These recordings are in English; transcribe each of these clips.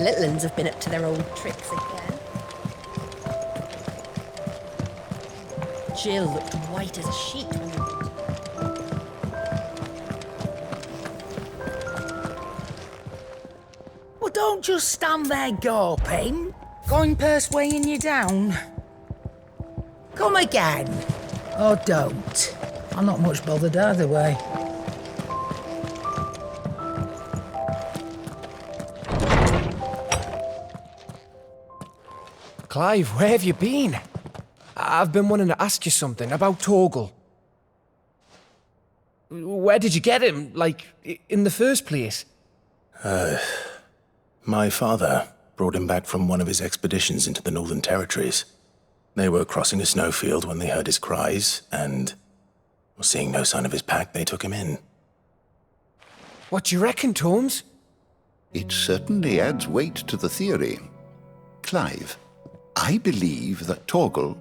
little uns have been up to their old tricks again. Jill looked white as a sheet when we... Well, don't just stand there gawping. Going persuading you down. Come again. Or don't. I'm not much bothered either way. Clive, where have you been? I've been wanting to ask you something about Torgal. Where did you get him, like, in the first place? My father brought him back from one of his expeditions into the Northern Territories. They were crossing a snowfield when they heard his cries, and, seeing no sign of his pack, they took him in. What do you reckon, Tomes? It certainly adds weight to the theory. Clive, I believe that Torgal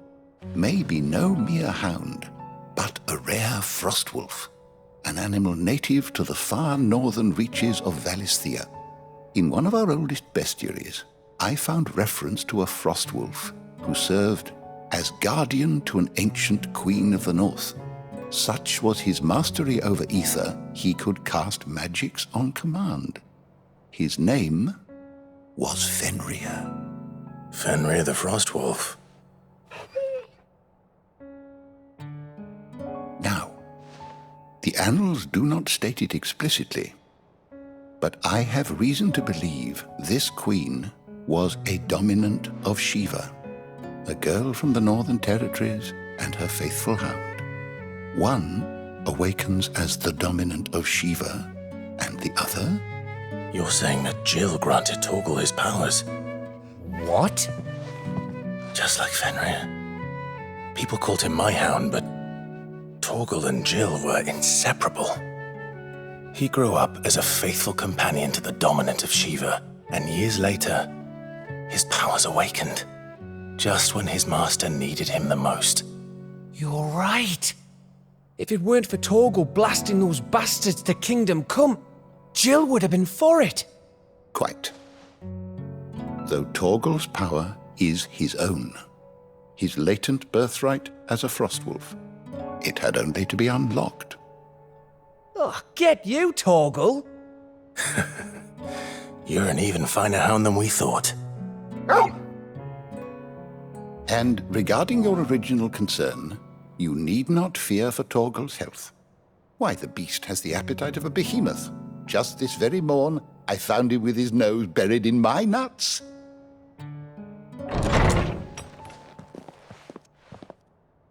may be no mere hound, but a rare frostwolf, an animal native to the far northern reaches of Valisthea. In one of our oldest bestiaries, I found reference to a frostwolf who served as guardian to an ancient queen of the north. Such was his mastery over ether, he could cast magics on command. His name was Fenrir. Fenrir the Frostwolf. Now, the annals do not state it explicitly, but I have reason to believe this queen was a dominant of Shiva, a girl from the Northern Territories and her faithful hound. One awakens as the dominant of Shiva, and the other? You're saying that Jill granted Torgal his powers? What? Just like Fenrir. People called him my hound, but Torgal and Jill were inseparable. He grew up as a faithful companion to the dominant of Shiva, and years later, his powers awakened, just when his master needed him the most. You're right. If it weren't for Torgal blasting those bastards to Kingdom Come, Jill would have been for it. Quite. Though Torgal's power is his own, his latent birthright as a frostwolf. It had only to be unlocked. Oh, get you, Torgal. You're an even finer hound than we thought. And regarding your original concern, you need not fear for Torgal's health. Why, the beast has the appetite of a behemoth. Just this very morn, I found him with his nose buried in my nuts.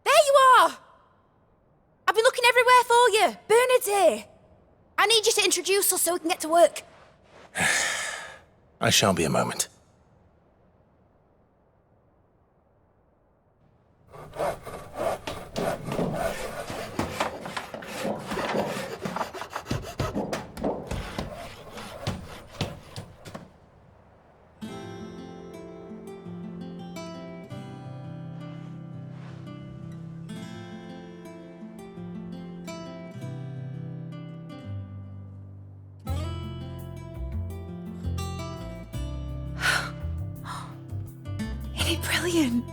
There you are! I've been looking everywhere for you. Bernard's here. I need you to introduce us so we can get to work. I shan't be a moment. Isn't it brilliant?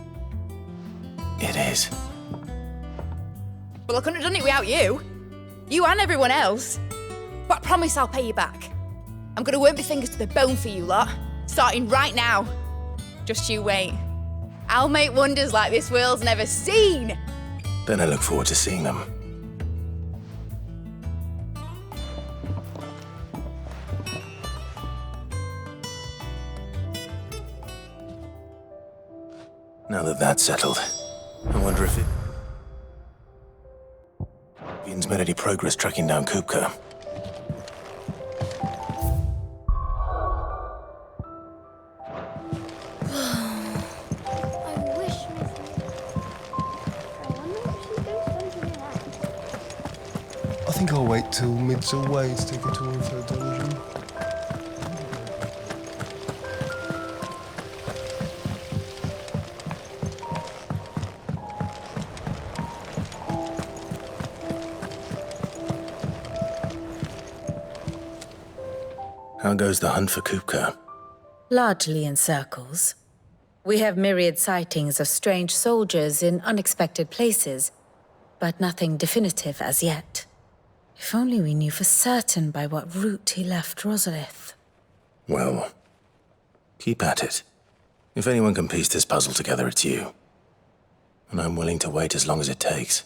It is. Well, I couldn't have done it without you. You and everyone else. But I promise I'll pay you back. I'm gonna work my fingers to the bone for you lot, starting right now. Just you wait. I'll make wonders like this world's never seen. Then I look forward to seeing them. Now that that's settled, I wonder if Ian's made any progress tracking down Kupka. I wish I wonder if she's doing something else. I think I'll wait till mid's away to take a tour of her dungeon. How goes the hunt for Kupka? Largely in circles. We have myriad sightings of strange soldiers in unexpected places, but nothing definitive as yet. If only we knew for certain by what route he left Rosalith. Well, keep at it. If anyone can piece this puzzle together, it's you. And I'm willing to wait as long as it takes.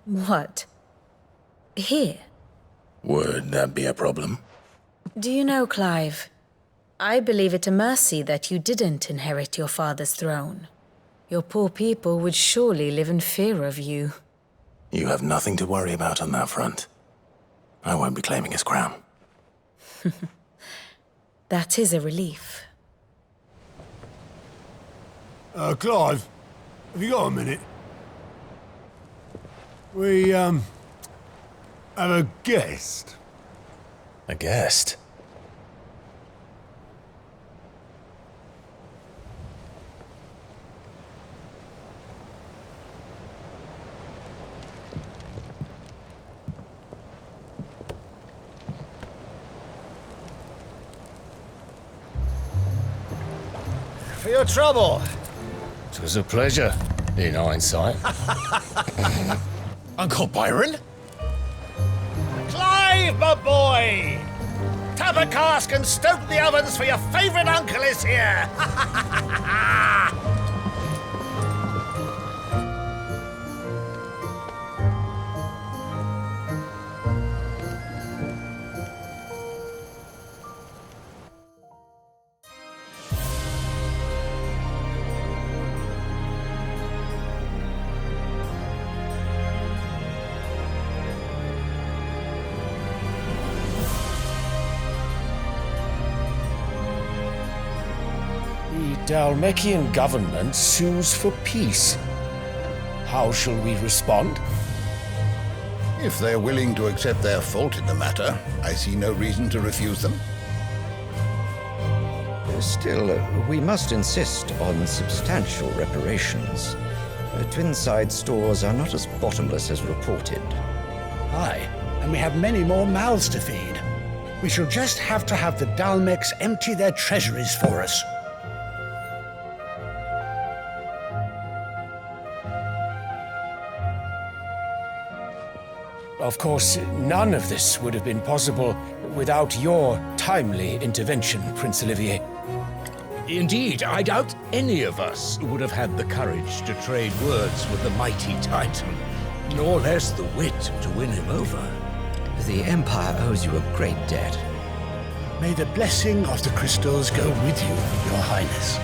What? Here? Would that be a problem? Do you know, Clive? I believe it a mercy that you didn't inherit your father's throne. Your poor people would surely live in fear of you. You have nothing to worry about on that front. I won't be claiming his crown. That is a relief. Clive, have you got a minute? We, have a guest. A guest? For your trouble. 'Twas a pleasure, in hindsight. Uncle Byron? Clive, my boy! Tap a cask and stoke the ovens, for your favourite uncle is here! The Dalmekian government sues for peace. How shall we respond? If they're willing to accept their fault in the matter, I see no reason to refuse them. Still, we must insist on substantial reparations. Twinside stores are not as bottomless as reported. Aye, and we have many more mouths to feed. We shall just have to have the Dalmeks empty their treasuries for us. Of course, none of this would have been possible without your timely intervention, Prince Olivier. Indeed, I doubt any of us would have had the courage to trade words with the mighty Titan, nor less the wit to win him over. The Empire owes you a great debt. May the blessing of the crystals go with you, Your Highness.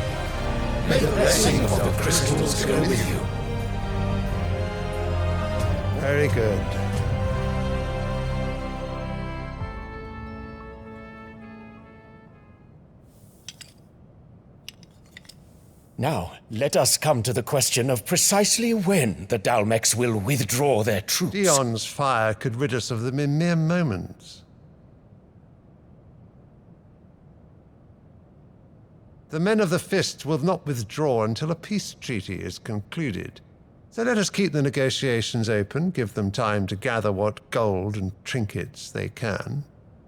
May the blessing of the crystals go with you. Very good. Now, let us come to the question of precisely when the Dalmeks will withdraw their troops. Dion's fire could rid us of them in mere moments. The men of the Fist will not withdraw until a peace treaty is concluded. So let us keep the negotiations open, give them time to gather what gold and trinkets they can,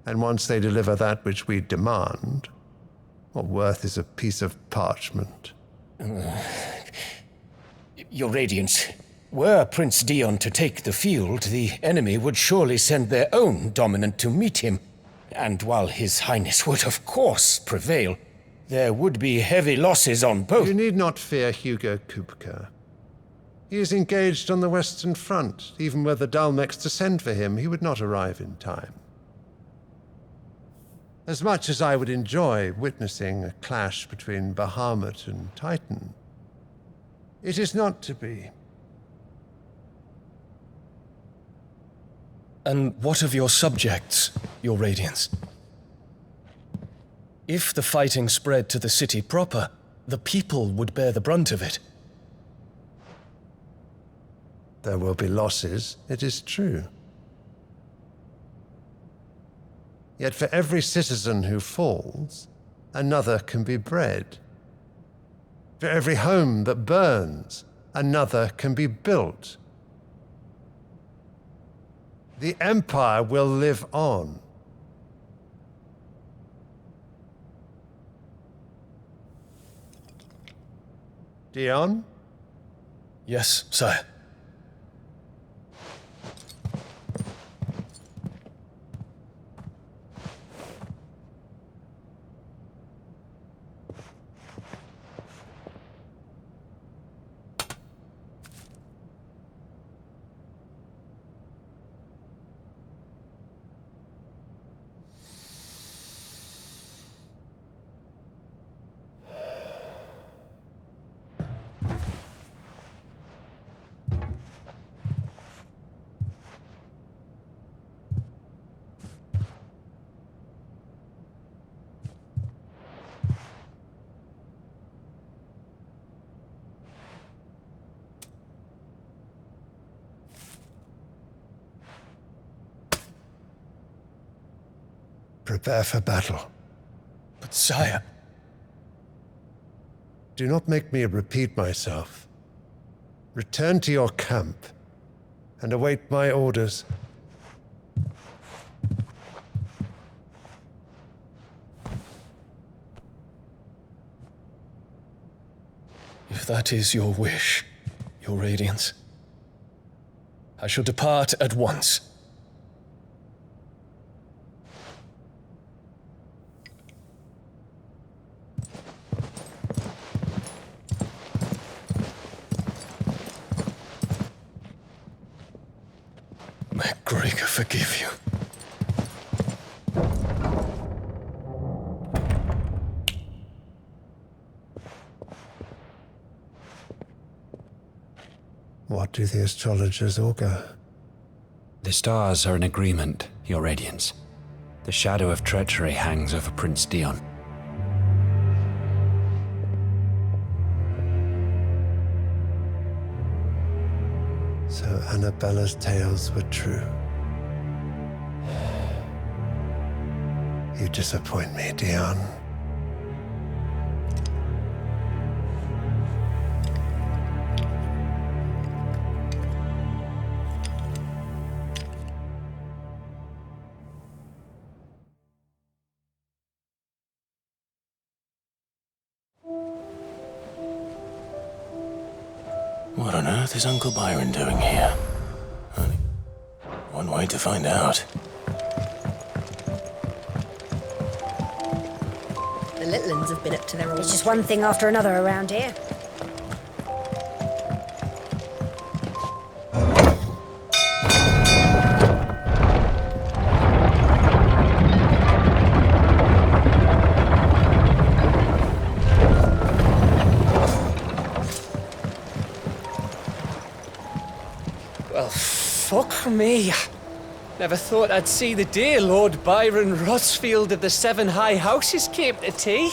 and once they deliver that which we demand, what worth is a piece of parchment? Your Radiance, were Prince Dion to take the field, the enemy would surely send their own dominant to meet him. And while His Highness would of course prevail, there would be heavy losses on both. You need not fear Hugo Kupka. He is engaged on the Western Front. Even were the Dalmeks to send for him, he would not arrive in time. As much as I would enjoy witnessing a clash between Bahamut and Titan, it is not to be. And what of your subjects, Your Radiance? If the fighting spread to the city proper, the people would bear the brunt of it. There will be losses, it is true. Yet for every citizen who falls, another can be bred. For every home that burns, another can be built. The Empire will live on. Dion? Yes, sire. Prepare for battle. But sire... Do not make me repeat myself. Return to your camp and await my orders. If that is your wish, your Radiance, I shall depart at once. May Gregor forgive you. What do the astrologers augur? The stars are in agreement, Your Radiance. The shadow of treachery hangs over Prince Dion. So Annabella's tales were true. You disappoint me, Dion. What on earth is Uncle Byron doing here? Only one way to find out. The little ones have been up to their old... It's just one thing after another around here. Well, fuck me. Never thought I'd see the day Lord Byron Rosfield of the Seven High Houses came to tea.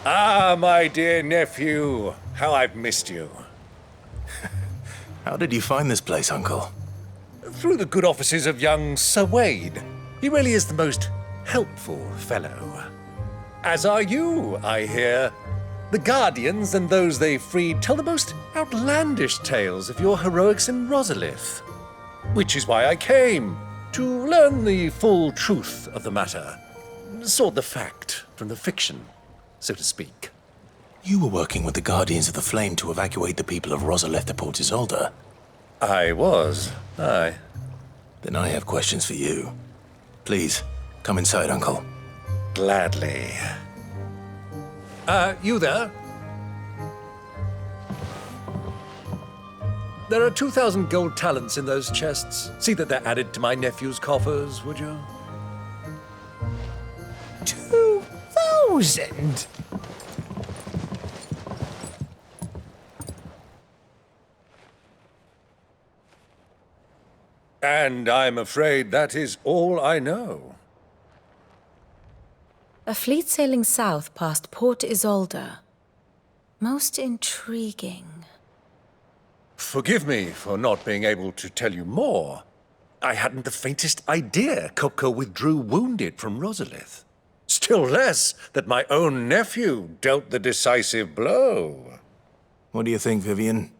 Ah, my dear nephew. How I've missed you. How did you find this place, Uncle? Through the good offices of young Sir Wade. He really is the most helpful fellow. As are you, I hear. The Guardians and those they freed tell the most outlandish tales of your heroics in Rosalith. Which is why I came, to learn the full truth of the matter. Sort the fact from the fiction, so to speak. You were working with the Guardians of the Flame to evacuate the people of Rosalith to Port Isolde. I was, aye. Then I have questions for you. Please, come inside, Uncle. Gladly. You there? There are 2,000 gold talents in those chests. See that they're added to my nephew's coffers, would you? 2,000? And I'm afraid that is all I know. A fleet sailing south past Port Isolde. Most intriguing. Forgive me for not being able to tell you more. I hadn't the faintest idea Kupka withdrew wounded from Rosalith. Still less that my own nephew dealt the decisive blow. What do you think, Vivian?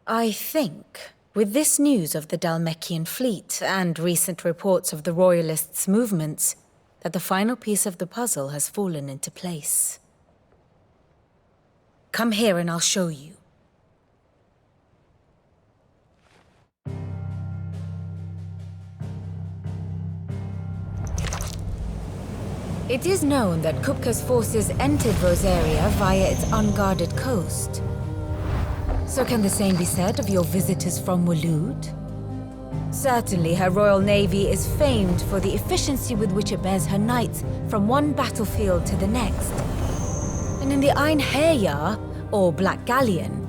I think, with this news of the Dhalmekian fleet and recent reports of the Royalists' movements, that the final piece of the puzzle has fallen into place. Come here and I'll show you. It is known that Kupka's forces entered Rosaria via its unguarded coast. So can the same be said of your visitors from Waloed? Certainly, her Royal Navy is famed for the efficiency with which it bears her knights from one battlefield to the next. And in the Einherjar, or Black Galleon,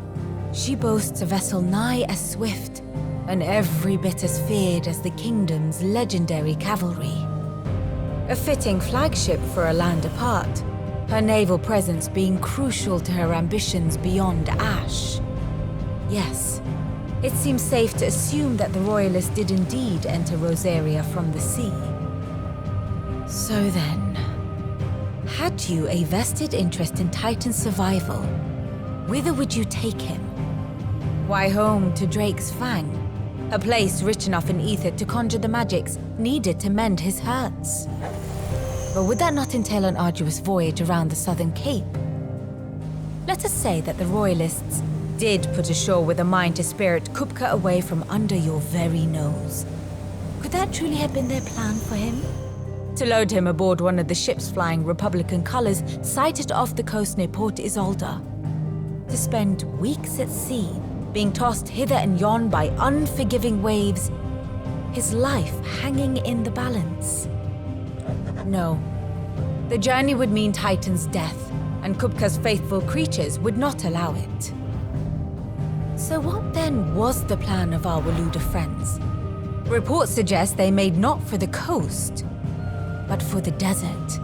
she boasts a vessel nigh as swift and every bit as feared as the kingdom's legendary cavalry. A fitting flagship for a land apart, her naval presence being crucial to her ambitions beyond Ash. Yes, it seems safe to assume that the Royalists did indeed enter Rosaria from the sea. So then, had you a vested interest in Titan's survival, whither would you take him? Why, home to Drake's Fang, a place rich enough in ether to conjure the magics needed to mend his hurts. But would that not entail an arduous voyage around the southern cape? Let us say that the Royalists did put ashore with a mind to spirit Kupka away from under your very nose. Could that truly have been their plan for him? To load him aboard one of the ships flying Republican colors sighted off the coast near Port Isolde. To spend weeks at sea, being tossed hither and yon by unforgiving waves, his life hanging in the balance. No. The journey would mean Titan's death, and Kupka's faithful creatures would not allow it. So what then was the plan of our Waluda friends? Reports suggest they made not for the coast, but for the desert.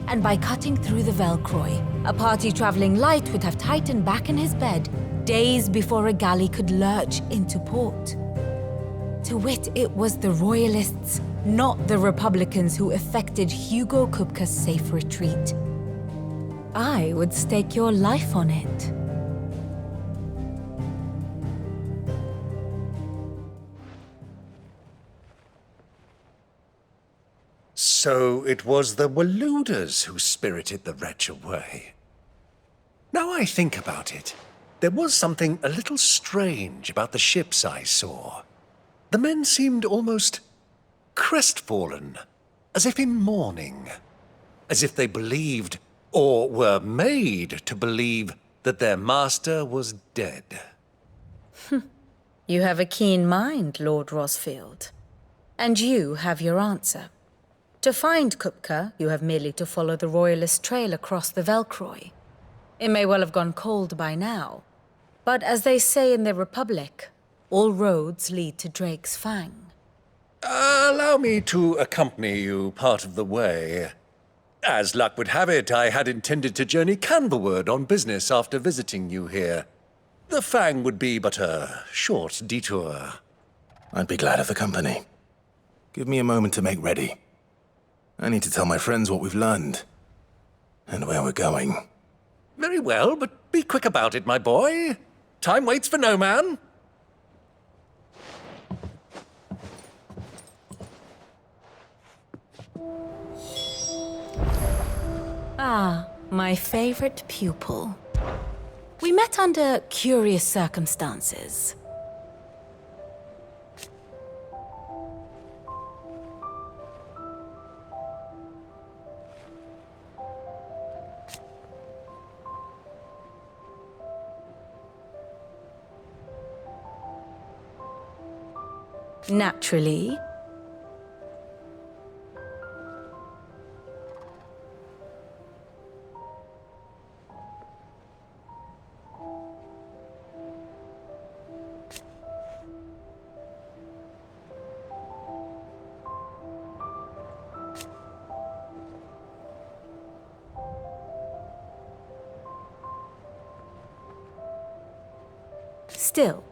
And by cutting through the Velcroy, a party traveling light would have Titan back in his bed days before a galley could lurch into port. To wit, it was the Royalists, not the Republicans, who effected Hugo Kupka's safe retreat. I would stake your life on it. So it was the Waludas who spirited the wretch away. Now I think about it, there was something a little strange about the ships I saw. The men seemed almost crestfallen, as if in mourning, as if they believed, or were made to believe, that their master was dead. You have a keen mind, Lord Rosfield. And you have your answer. To find Kupka, you have merely to follow the Royalist trail across the Velcroy. It may well have gone cold by now, but as they say in the Republic, all roads lead to Drake's Fang. Allow me to accompany you part of the way. As luck would have it, I had intended to journey Canverward on business after visiting you here. The Fang would be but a short detour. I'd be glad of the company. Give me a moment to make ready. I need to tell my friends what we've learned, and where we're going. Very well, but be quick about it, my boy. Time waits for no man. Ah, my favorite pupil. We met under curious circumstances. Naturally. still.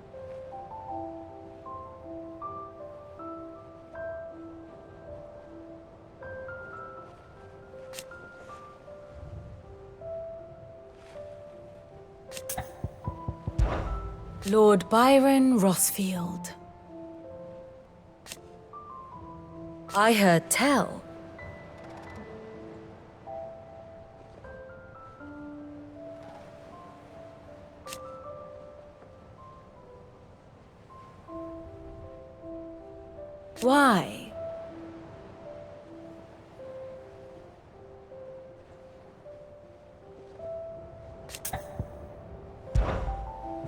Lord Byron Rossfield. I heard tell. Why?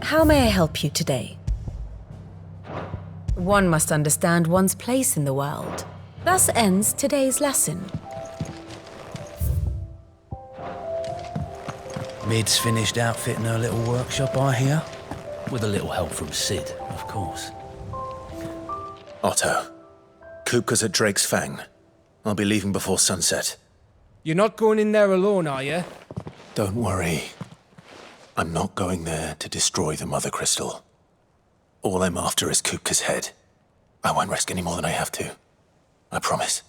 How may I help you today? One must understand one's place in the world. Thus ends today's lesson. Mid's finished outfitting her little workshop, I hear. With a little help from Sid, of course. Otto, Kupka's at Drake's Fang. I'll be leaving before sunset. You're not going in there alone, are you? Don't worry. I'm not going there to destroy the Mother Crystal. All I'm after is Kupka's head. I won't risk any more than I have to. I promise.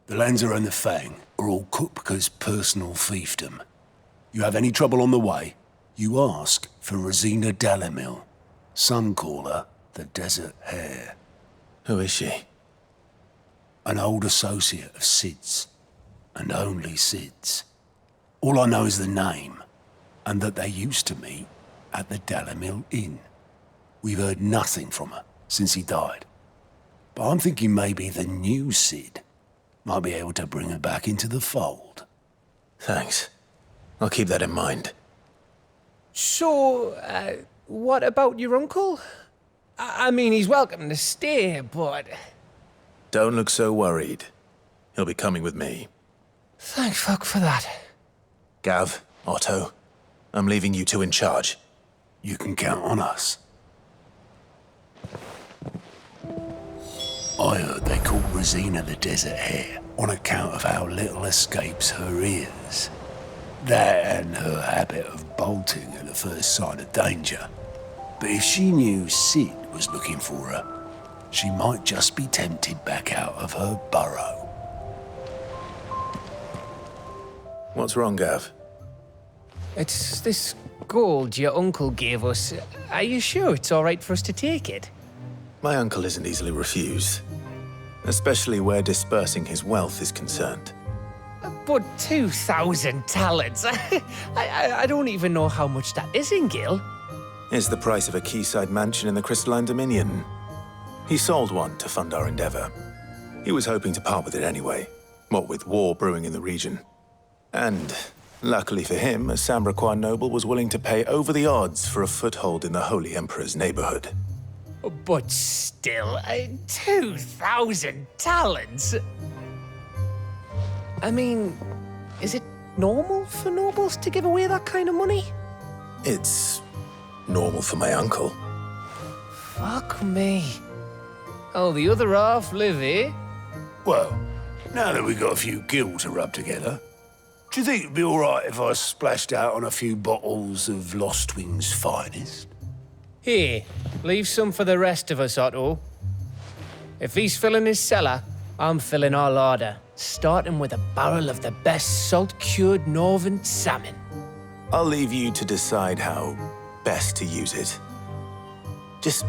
The Lanza and the Fang are all Kupka's personal fiefdom. You have any trouble on the way, you ask for Rosina Dalamil. Some call her the Desert Hare. Who is she? An old associate of Sid's, and only Sid's. All I know is the name, and that they used to meet at the Dalamil Inn. We've heard nothing from her since he died. But I'm thinking maybe the new Sid might be able to bring her back into the fold. Thanks. I'll keep that in mind. So, what about your uncle? I mean, he's welcome to stay, but... Don't look so worried. He'll be coming with me. Thank fuck for that. Gav, Otto, I'm leaving you two in charge. You can count on us. I heard they called Rosina the Desert Hare on account of how little escapes her ears. That and her habit of bolting at the first sign of danger. But if she knew Sid was looking for her, she might just be tempted back out of her burrow. What's wrong, Gav? It's this gold your uncle gave us. Are you sure it's all right for us to take it? My uncle isn't easily refused, especially where dispersing his wealth is concerned. But 2,000 talents? I don't even know how much that is in Gil. It's the price of a quayside mansion in the Crystalline Dominion. He sold one to fund our endeavor. He was hoping to part with it anyway, what with war brewing in the region. And, luckily for him, a Sambraquan noble was willing to pay over the odds for a foothold in the Holy Emperor's neighborhood. But still, 2,000 talents? I mean, is it normal for nobles to give away that kind of money? It's normal for my uncle. Fuck me. Oh, the other half live, eh? Well, now that we've got a few gil to rub together, do you think it'd be all right if I splashed out on a few bottles of Lost Wing's finest? Here, leave some for the rest of us, Otto. If he's filling his cellar, I'm filling our larder, starting with a barrel of the best salt-cured northern salmon. I'll leave you to decide how best to use it. Just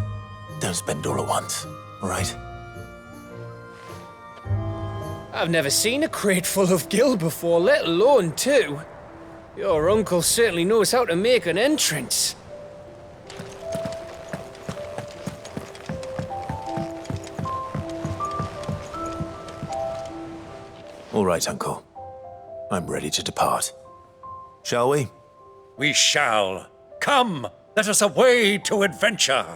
don't spend all at once, all right? I've never seen a crate full of gil before, let alone two. Your uncle certainly knows how to make an entrance. All right, Uncle. I'm ready to depart. Shall we? We shall. Come, let us away to adventure.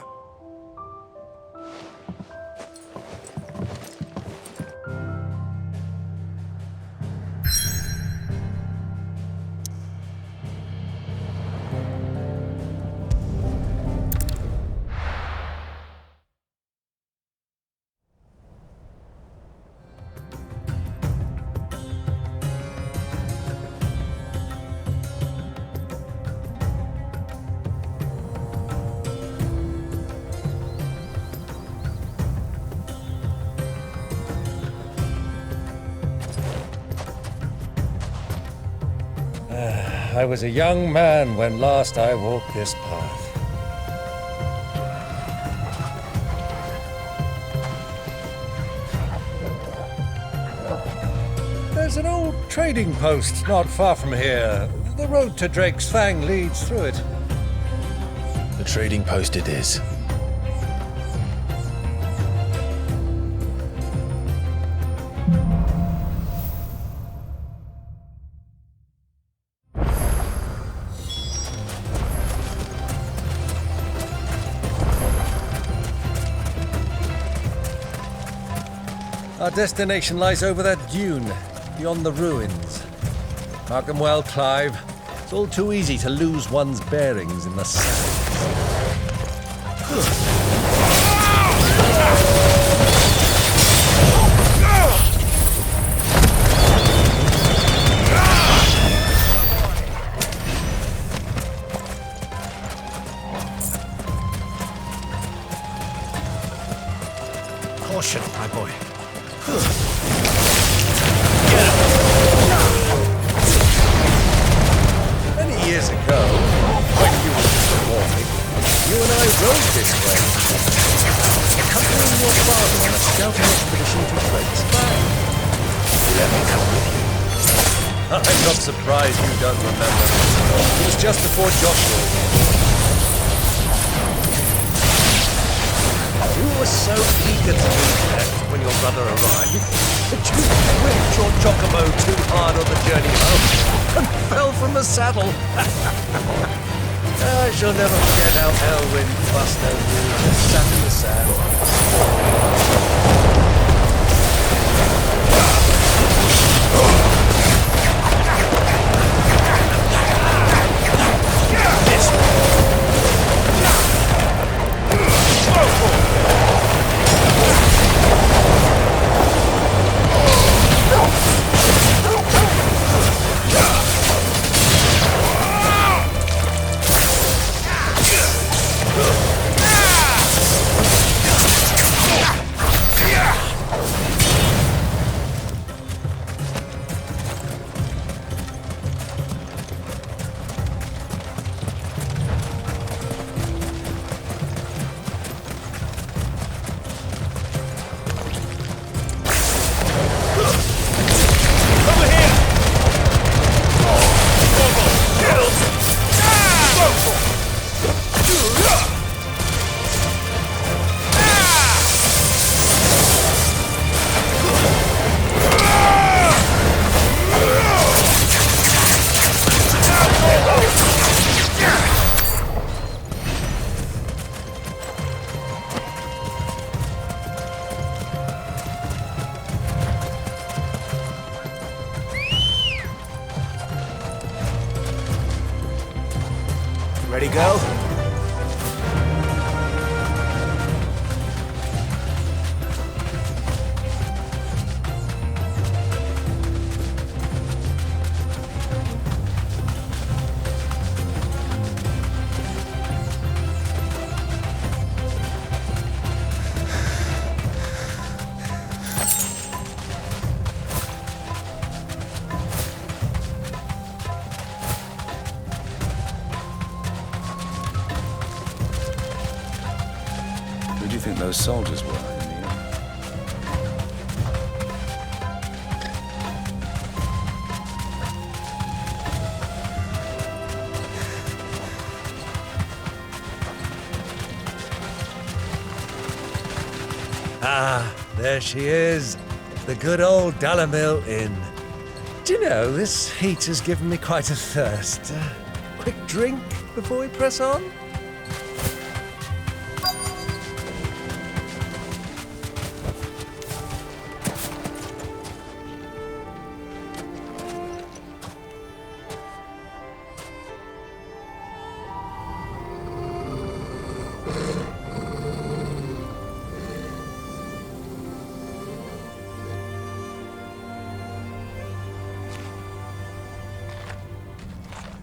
I was a young man when last I walked this path. There's an old trading post not far from here. The road to Drake's Fang leads through it. The trading post it is. Our destination lies over that dune, beyond the ruins. Mark them well, Clive. It's all too easy to lose one's bearings in the sand. Caution, my boy. Many years ago, when you were just a boy, you and I rode this way, accompanying your father on a scouting expedition to Drake's Fang. Let me come with you. I'm not surprised you don't remember. It was just before Joshua. You were so eager to be there when your brother arrived that you whipped your chocobo too hard on the journey home and fell from the saddle. I shall never forget how Elwyn fussed over you and sat in the sand. This Ready, go? Who do you think those soldiers were, Emil? Ah, there she is. The good old Dalamil Inn. Do you know, this heat has given me quite a thirst. Quick drink before we press on?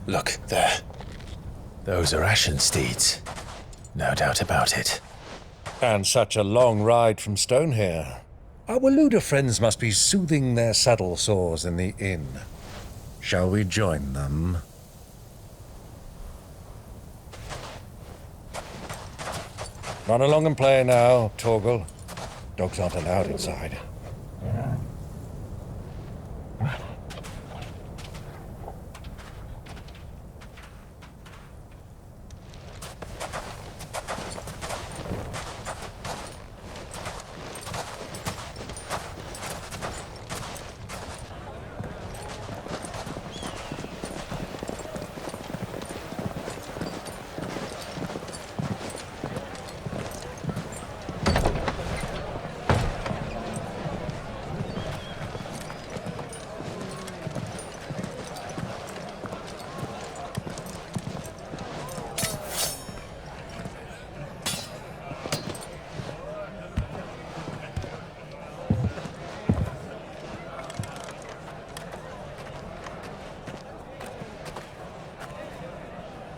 Look, there. Those are Ashen steeds. No doubt about it. And such a long ride from Stonehere. Our Waluda friends must be soothing their saddle sores in the inn. Shall we join them? Run along and play now, Torgal. Dogs aren't allowed inside.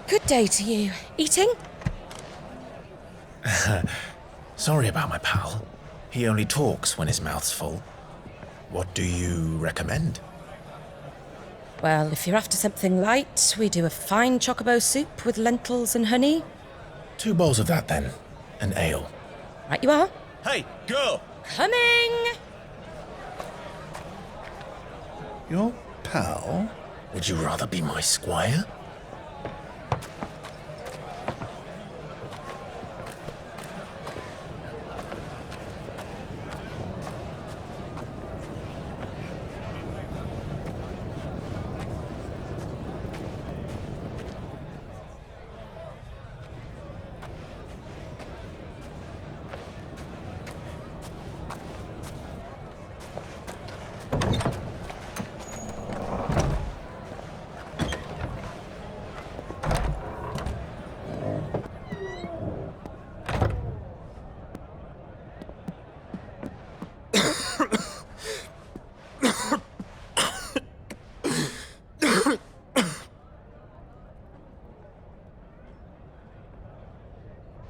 Good day to you. Eating? Sorry about my pal. He only talks when his mouth's full. What do you recommend? Well, if you're after something light, we do a fine chocobo soup with lentils and honey. 2 bowls of that, then. An ale. Right you are. Hey, girl! Coming! Your pal? Would you rather be my squire?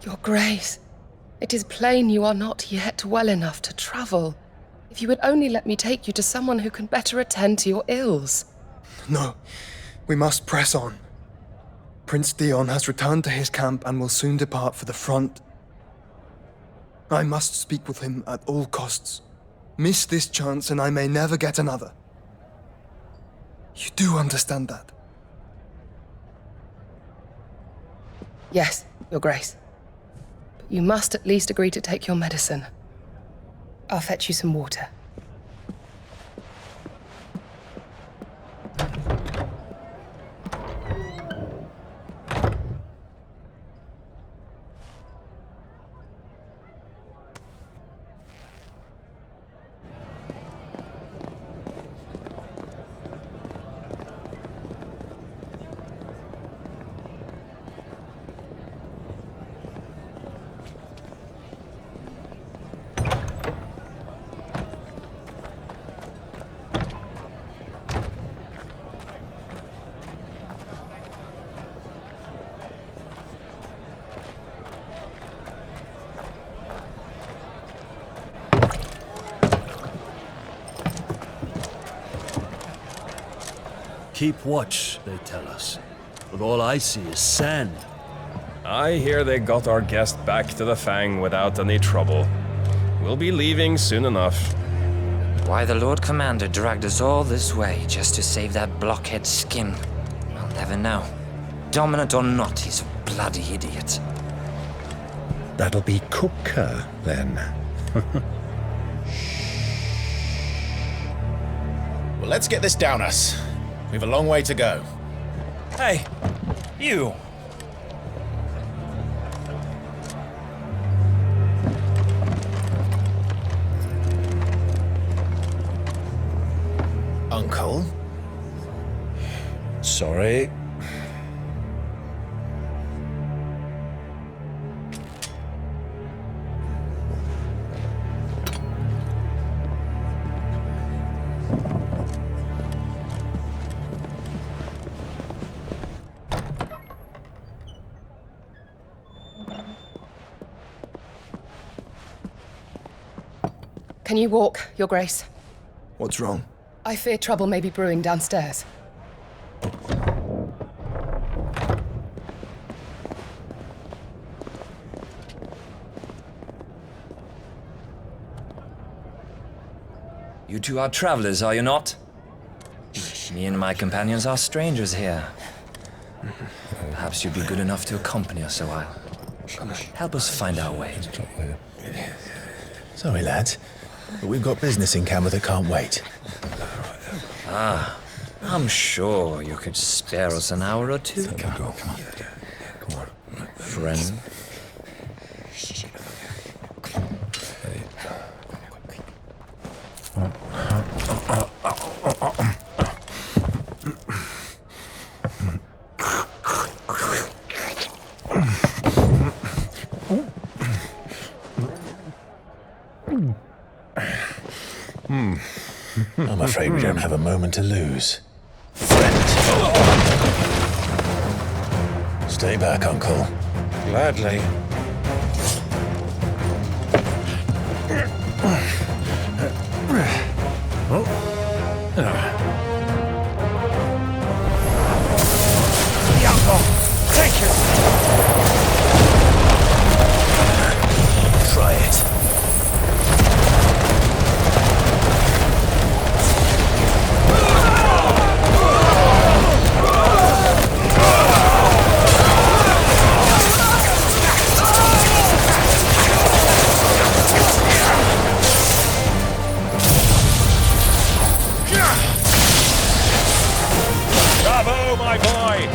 Your Grace, it is plain you are not yet well enough to travel. If you would only let me take you to someone who can better attend to your ills. No, we must press on. Prince Dion has returned to his camp and will soon depart for the front. I must speak with him at all costs. Miss this chance and I may never get another. You do understand that? Yes, Your Grace. But you must at least agree to take your medicine. I'll fetch you some water. Keep watch, they tell us. But all I see is sand. I hear they got our guest back to the Fang without any trouble. We'll be leaving soon enough. Why the Lord Commander dragged us all this way just to save that blockhead skin, I'll never know. Dominant or not, he's a bloody idiot. That'll be Cooker, then. Well, let's get this down us. We've a long way to go. Hey, you! Uncle? Sorry. Can you walk, Your Grace? What's wrong? I fear trouble may be brewing downstairs. You two are travelers, are you not? Me and my companions are strangers here. Perhaps you'd be good enough to accompany us a while. Help us find our way. Sorry, lads, but we've got business in Camber that can't wait. Ah, I'm sure you could spare us an hour or two. Come on. Friend. I'm afraid we don't have a moment to lose. Stay back, Uncle. Gladly. Take it! Try it. Bravo, my boy!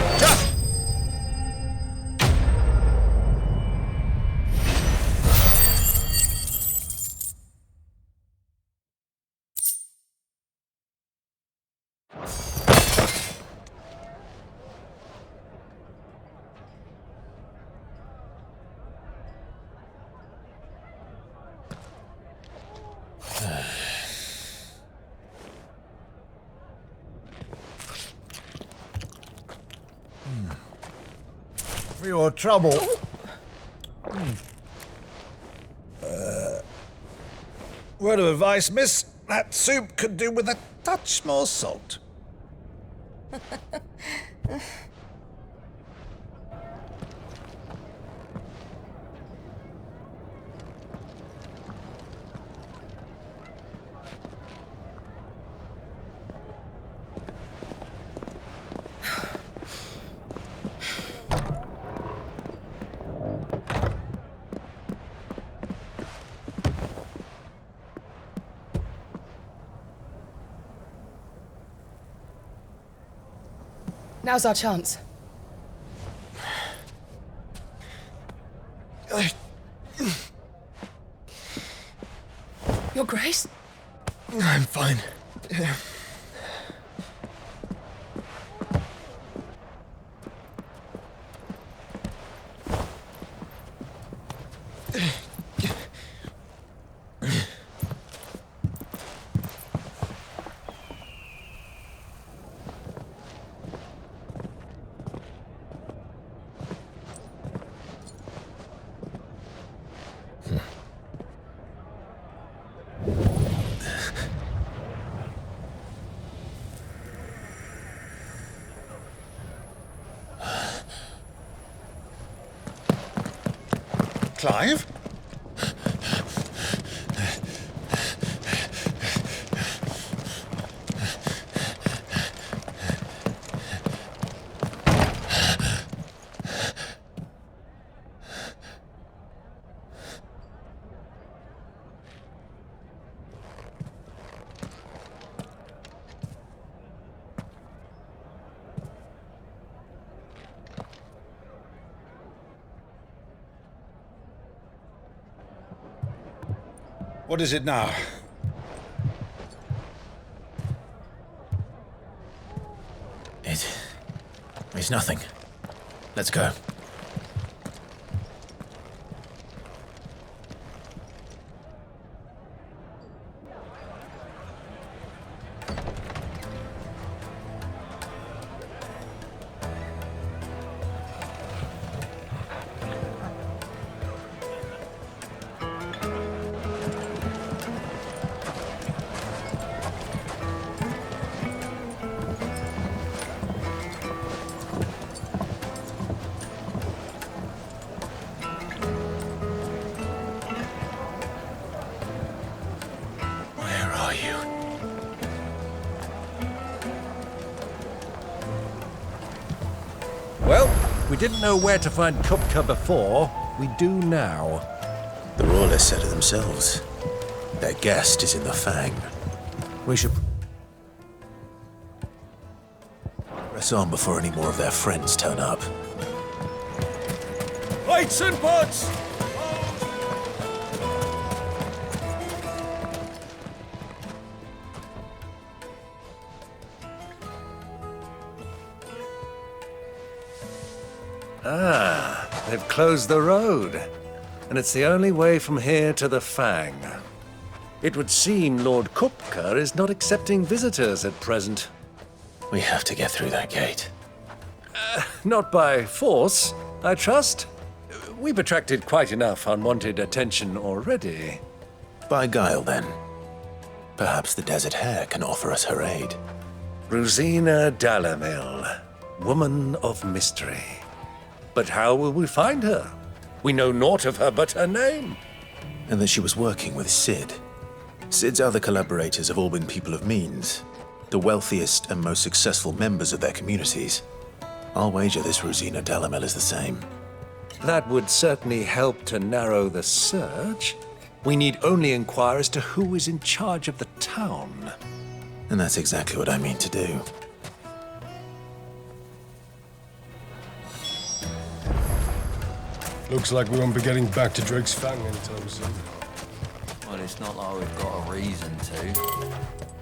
For your trouble. Word of advice, miss. That soup could do with a touch more salt. Now's our chance. Your Grace? I'm fine. Clive? What is it now? It's nothing. Let's go. Well, we didn't know where to find Kupka before. We do now. The Royalists said it themselves. Their guest is in the Fang. We should press on before any more of their friends turn up. Lights and pots! Ah, they've closed the road. And it's the only way from here to the Fang. It would seem Lord Kupka is not accepting visitors at present. We have to get through that gate. Not by force, I trust. We've attracted quite enough unwanted attention already. By guile, then. Perhaps the Desert Hare can offer us her aid. Rosina Dalamil, woman of mystery. But how will we find her? We know naught of her but her name. And that she was working with Cid. Cid's other collaborators have all been people of means, the wealthiest and most successful members of their communities. I'll wager this Rosina Dalamil is the same. That would certainly help to narrow the search. We need only inquire as to who is in charge of the town. And that's exactly what I mean to do. Looks like we won't be getting back to Drake's Fang anytime soon. Well, it's not like we've got a reason to.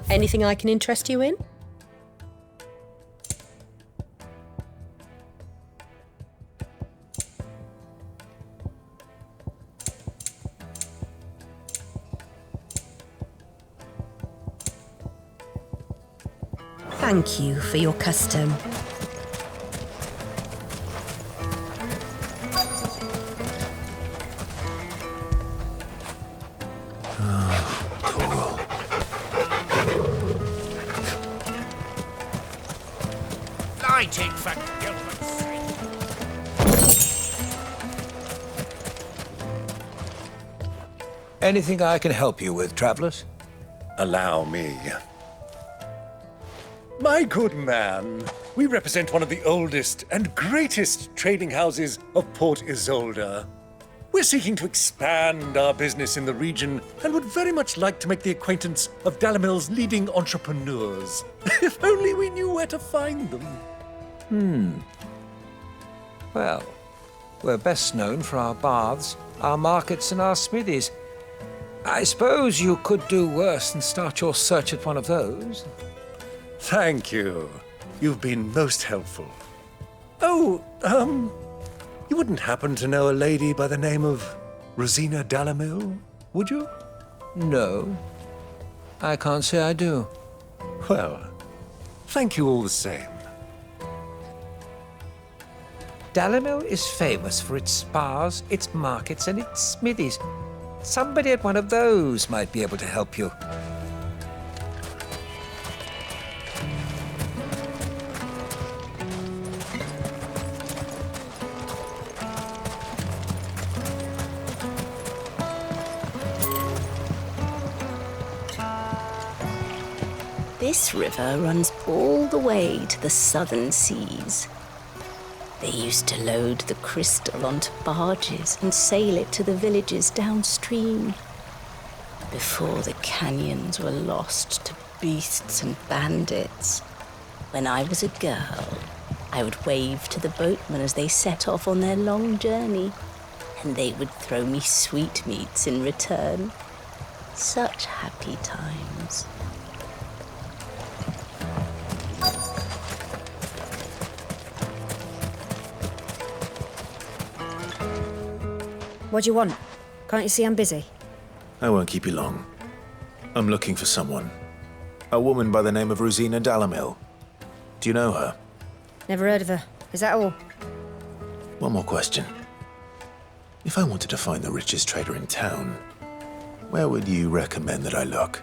Anything I can interest you in? Thank you for your custom. Lighting for Gilbert's sake. Anything I can help you with, travelers? Allow me. My good man, we represent one of the oldest and greatest trading houses of Port Isolde. We're seeking to expand our business in the region and would very much like to make the acquaintance of Dalamil's leading entrepreneurs. If only we knew where to find them. Well, we're best known for our baths, our markets, and our smithies. I suppose you could do worse than start your search at one of those. Thank you. You've been most helpful. Oh, you wouldn't happen to know a lady by the name of Rosina Dalamil, would you? No, I can't say I do. Well, thank you all the same. Dalamil is famous for its spas, its markets, and its smithies. Somebody at one of those might be able to help you. This river runs all the way to the southern seas. They used to load the crystal onto barges and sail it to the villages downstream. Before the canyons were lost to beasts and bandits. When I was a girl, I would wave to the boatmen as they set off on their long journey, and they would throw me sweetmeats in return. Such happy times. What do you want? Can't you see I'm busy? I won't keep you long. I'm looking for someone. A woman by the name of Rosina Dalamil. Do you know her? Never heard of her. Is that all? One more question. If I wanted to find the richest trader in town, where would you recommend that I look?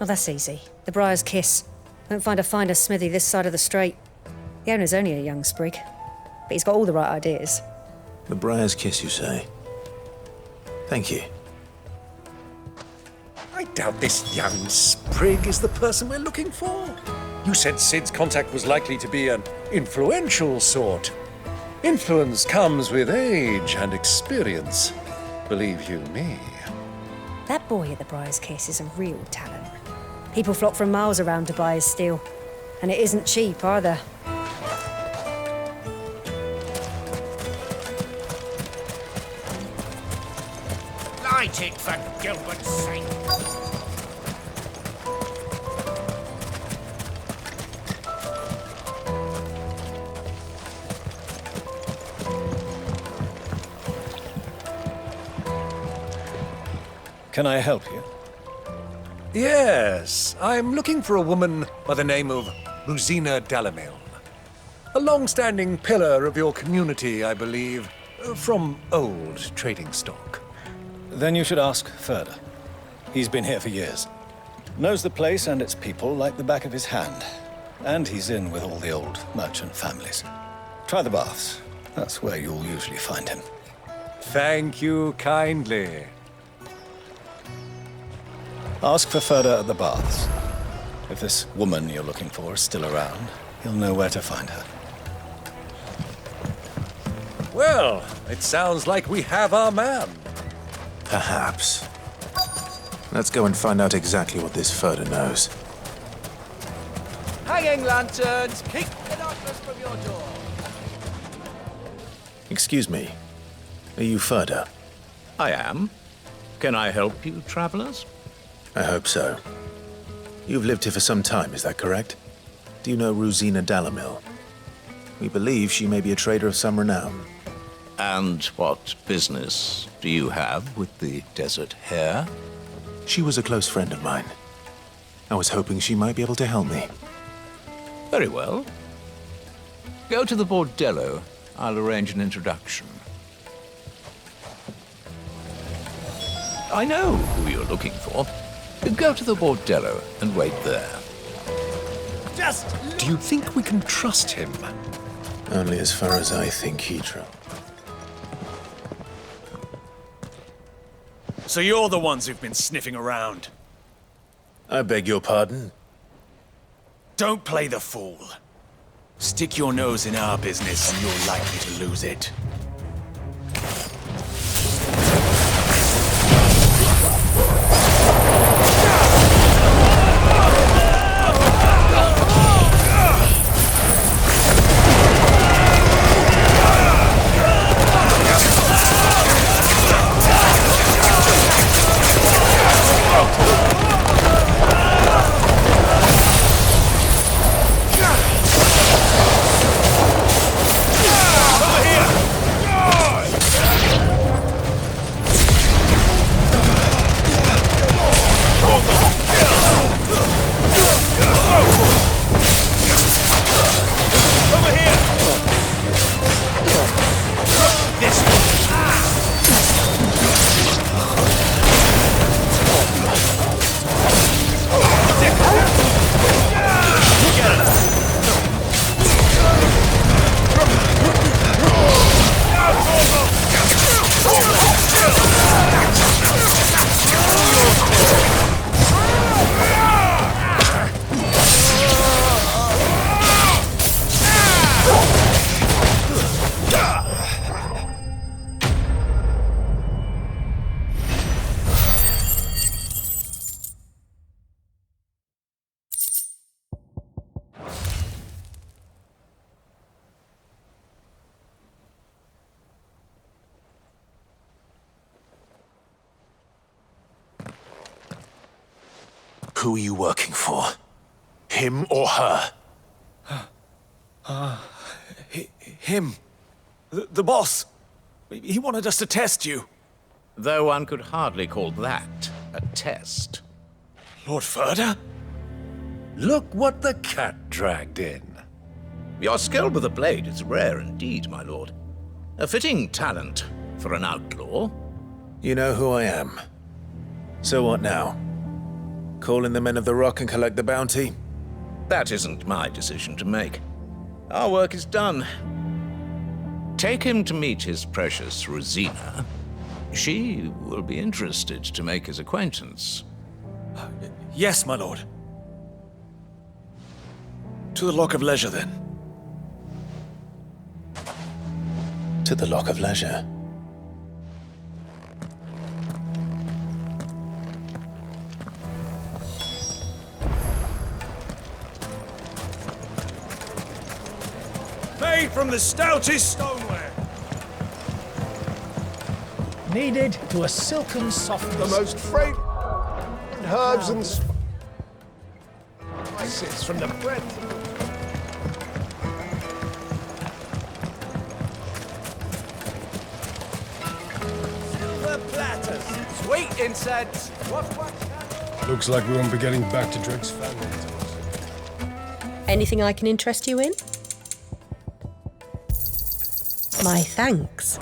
Oh, that's easy. The Briar's Kiss. Won't find a finer smithy this side of the strait. The owner's only a young sprig, but he's got all the right ideas. The Briar's Kiss, you say? Thank you. I doubt this young sprig is the person we're looking for. You said Cid's contact was likely to be an influential sort. Influence comes with age and experience, believe you me. That boy at the Briar's Kiss is a real talent. People flock from miles around to buy his steel. And it isn't cheap either. Light it, for Gilbert's sake. Can I help you? Yes, I'm looking for a woman by the name of Rosina Dalamil. A long-standing pillar of your community, I believe, from old trading stock. Then you should ask Ferda. He's been here for years. Knows the place and its people like the back of his hand. And he's in with all the old merchant families. Try the baths. That's where you'll usually find him. Thank you kindly. Ask for Ferda at the baths. If this woman you're looking for is still around, you'll know where to find her. Well, it sounds like we have our man. Perhaps. Let's go and find out exactly what this Ferda knows. Hanging lanterns, keep the darkness from your door. Excuse me. Are you Ferda? I am. Can I help you, travelers? I hope so. You've lived here for some time, is that correct? Do you know Rosina Dalamil? We believe she may be a trader of some renown. And what business do you have with the desert hare? She was a close friend of mine. I was hoping she might be able to help me. Very well. Go to the bordello. I'll arrange an introduction. I know who you're looking for. Go to the bordello and wait there. Do you think we can trust him? Only as far as I think he trusts. So you're the ones who've been sniffing around. I beg your pardon? Don't play the fool. Stick your nose in our business and you're likely to lose it. Who are you working for? Him or her? Him. The boss. He wanted us to test you. Though one could hardly call that a test. Lord Ferda? Look what the cat dragged in. Your skill with the blade is rare indeed, my lord. A fitting talent for an outlaw. You know who I am. So what now? Call in the Men of the Rock and collect the bounty? That isn't my decision to make. Our work is done. Take him to meet his precious Rosina. She will be interested to make his acquaintance. Yes, my lord. To the Lock of Leisure, then. to the Lock of Leisure. Made from the stoutest stoneware. Kneaded to a silken softness. The most fragrant herbs and spices from the bread. Silver platters, sweet incense. What? Looks like we won't be getting back to Drake's Fang anytime soon. Anything I can interest you in? My thanks.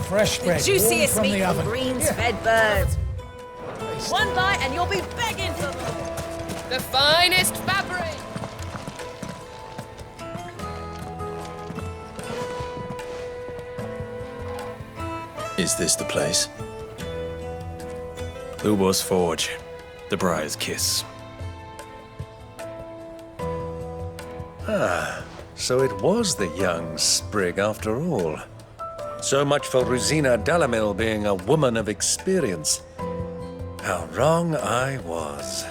Fresh bread, warm Juiciest from meat the from oven. greens-fed birds. One bite and you'll be begging for more. The finest fabric! Is this the place? Lubor's Forge. The Briar's Kiss. Ah, so it was the young sprig after all. So much for Rosina Dalamil being a woman of experience. How wrong I was.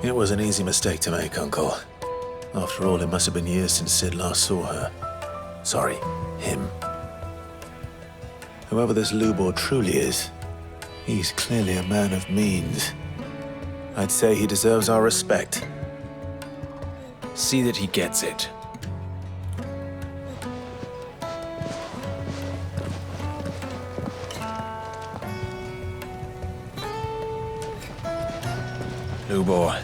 It was an easy mistake to make, Uncle. After all, it must have been years since Sid last saw her. Sorry, him. Whoever this Lubor truly is, he's clearly a man of means. I'd say he deserves our respect. See that he gets it. Lubor,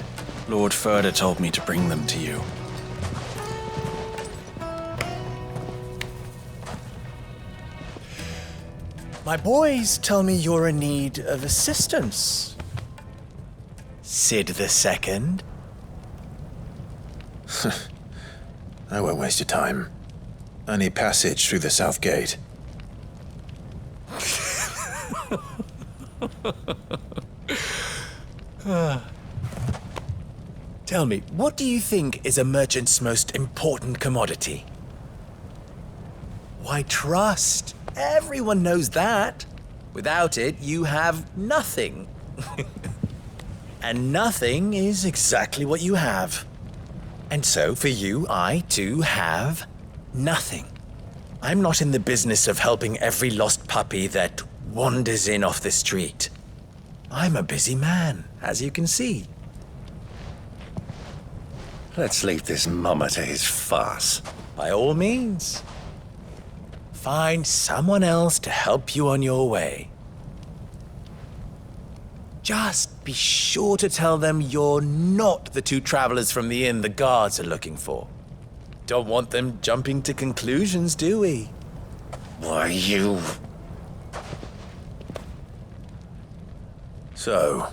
Lord Furder told me to bring them to you. My boys tell me you're in need of assistance. Sid the Second? I won't waste your time. I need passage through the south gate. Tell me, what do you think is a merchant's most important commodity? Why, trust. Everyone knows that. Without it, you have nothing. And nothing is exactly what you have. And so, for you, I, too, have nothing. I'm not in the business of helping every lost puppy that wanders in off the street. I'm a busy man, as you can see. Let's leave this mummer to his farce. By all means. Find someone else to help you on your way. Just be sure to tell them you're not the two travelers from the inn the guards are looking for. Don't want them jumping to conclusions, do we? Why, you... So,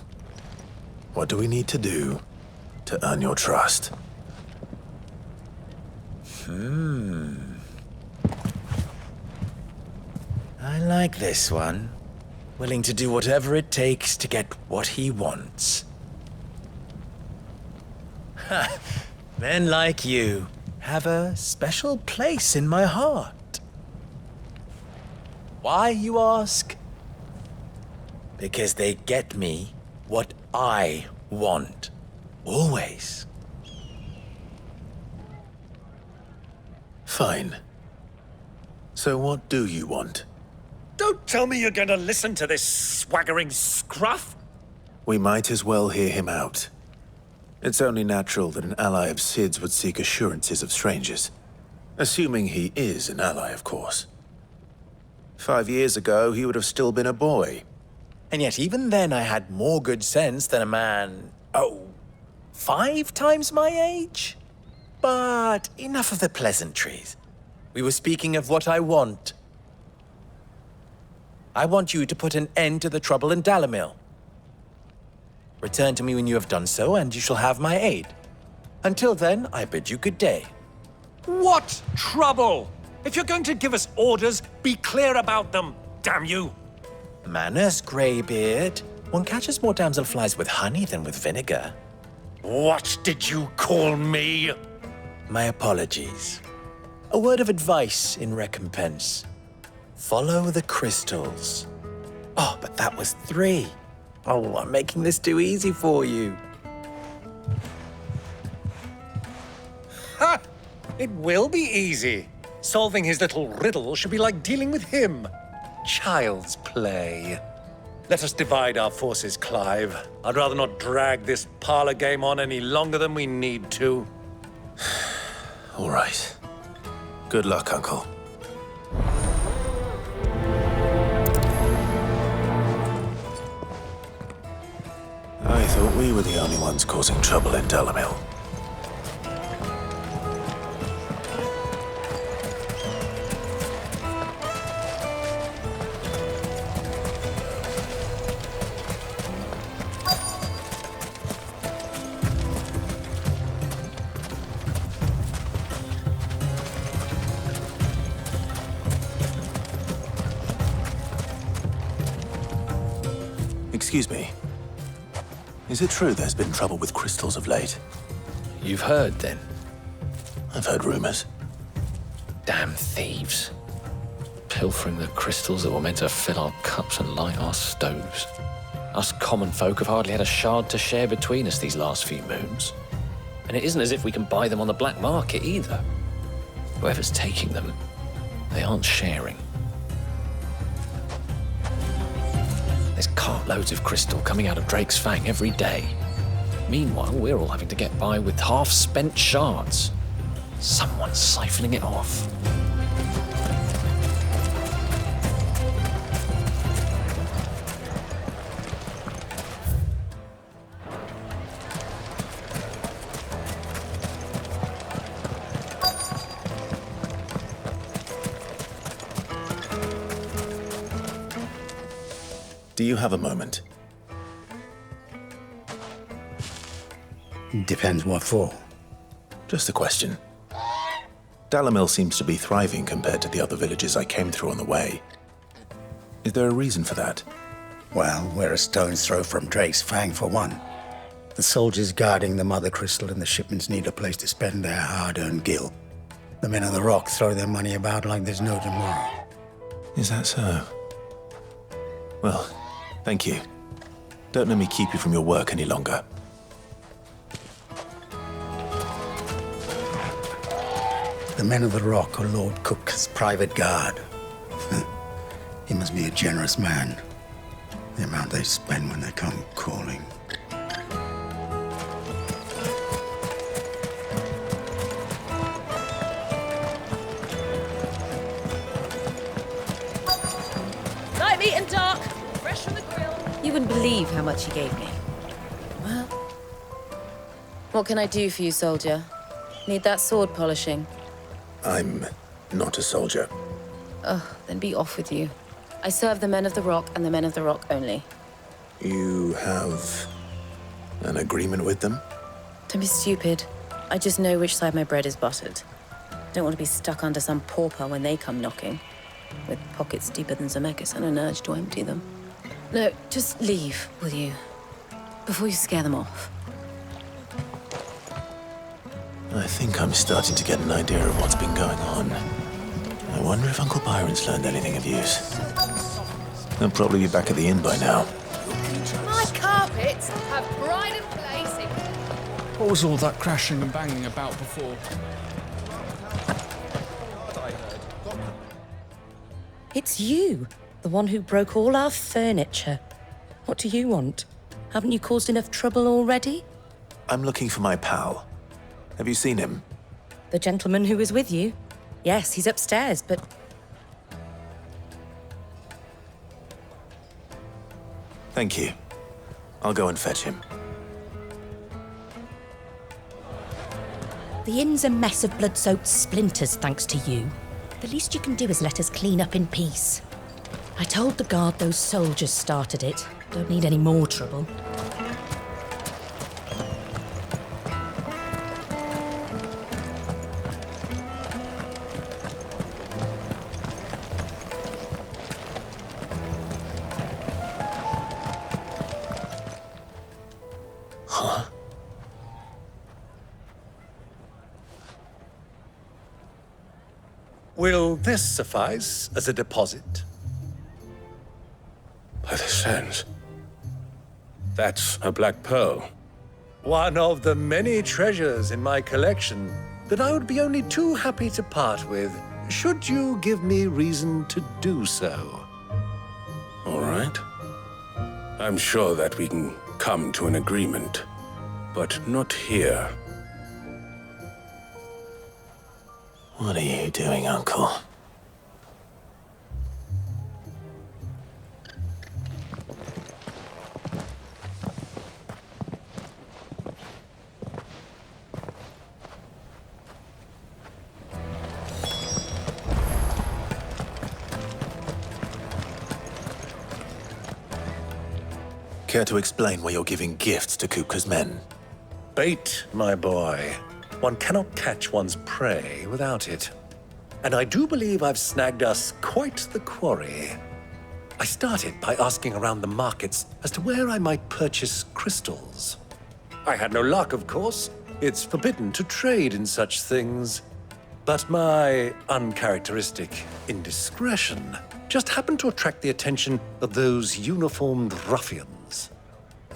what do we need to do to earn your trust? I like this one. Willing to do whatever it takes to get what he wants. Men like you have a special place in my heart. Why, you ask? Because they get me what I want. Always. Fine. So what do you want? Don't tell me you're going to listen to this swaggering scruff! We might as well hear him out. It's only natural that an ally of Sid's would seek assurances of strangers. Assuming he is an ally, of course. 5 years ago, he would have still been a boy. And yet even then I had more good sense than a man, 5 times my age? But enough of the pleasantries. We were speaking of what I want. I want you to put an end to the trouble in Dalamil. Return to me when you have done so, and you shall have my aid. Until then, I bid you good day. What trouble? If you're going to give us orders, be clear about them. damn you! Manners, Greybeard. One catches more damselflies with honey than with vinegar. What did you call me? My apologies. A word of advice in recompense. Follow the crystals. Oh, but that was 3. Oh, I'm making this too easy for you. Ha! It will be easy. Solving his little riddle should be like dealing with him. Child's play. Let us divide our forces, Clive. I'd rather not drag this parlor game on any longer than we need to. All right. Good luck, Uncle. I thought we were the only ones causing trouble in Dalamil. Excuse me. Is it true there's been trouble with crystals of late? You've heard, then? I've heard rumors. Damn thieves. Pilfering the crystals that were meant to fill our cups and light our stoves. Us common folk have hardly had a shard to share between us these last few moons. And it isn't as if we can buy them on the black market either. Whoever's taking them, they aren't sharing. There's cartloads of crystal coming out of Drake's Fang every day. Meanwhile, we're all having to get by with half-spent shards. Someone's siphoning it off. Do you have a moment? Depends what for. Just a question. Dalamil seems to be thriving compared to the other villages I came through on the way. Is there a reason for that? Well, we're a stone's throw from Drake's Fang, for one. The soldiers guarding the Mother Crystal and the shipments need a place to spend their hard-earned gil. The men of the Rock throw their money about like there's no tomorrow. Is that so? Well, thank you. Don't let me keep you from your work any longer. The men of the Rock are Lord Cook's private guard. He must be a generous man. The amount they spend when they come calling. Light meat and dark, fresh from the grill. You wouldn't believe how much he gave me. Well, what can I do for you, soldier? Need that sword polishing? I'm not a soldier. Oh, then be off with you. I serve the men of the Rock and the men of the Rock only. You have an agreement with them? Don't be stupid. I just know which side my bread is buttered. Don't want to be stuck under some pauper when they come knocking. With pockets deeper than Zemeckis and an urge to empty them. No, just leave, will you? Before you scare them off. I think I'm starting to get an idea of what's been going on. I wonder if Uncle Byron's learned anything of use. He'll probably be back at the inn by now. My carpets have pride and place in. What was all that crashing and banging about before? It's you, the one who broke all our furniture. What do you want? Haven't you caused enough trouble already? I'm looking for my pal. Have you seen him? The gentleman who was with you? Yes, he's upstairs, but... Thank you. I'll go and fetch him. The inn's a mess of blood-soaked splinters, thanks to you. The least you can do is let us clean up in peace. I told the guard those soldiers started it. Don't need any more trouble. Will this suffice as a deposit? By the sands. That's a black pearl. One of the many treasures in my collection that I would be only too happy to part with, should you give me reason to do so. All right. I'm sure that we can come to an agreement, but not here. What are you doing, Uncle? Care to explain why you're giving gifts to Kupka's men? Bait, my boy. One cannot catch one's prey without it. And I do believe I've snagged us quite the quarry. I started by asking around the markets as to where I might purchase crystals. I had no luck, of course. It's forbidden to trade in such things. But my uncharacteristic indiscretion just happened to attract the attention of those uniformed ruffians.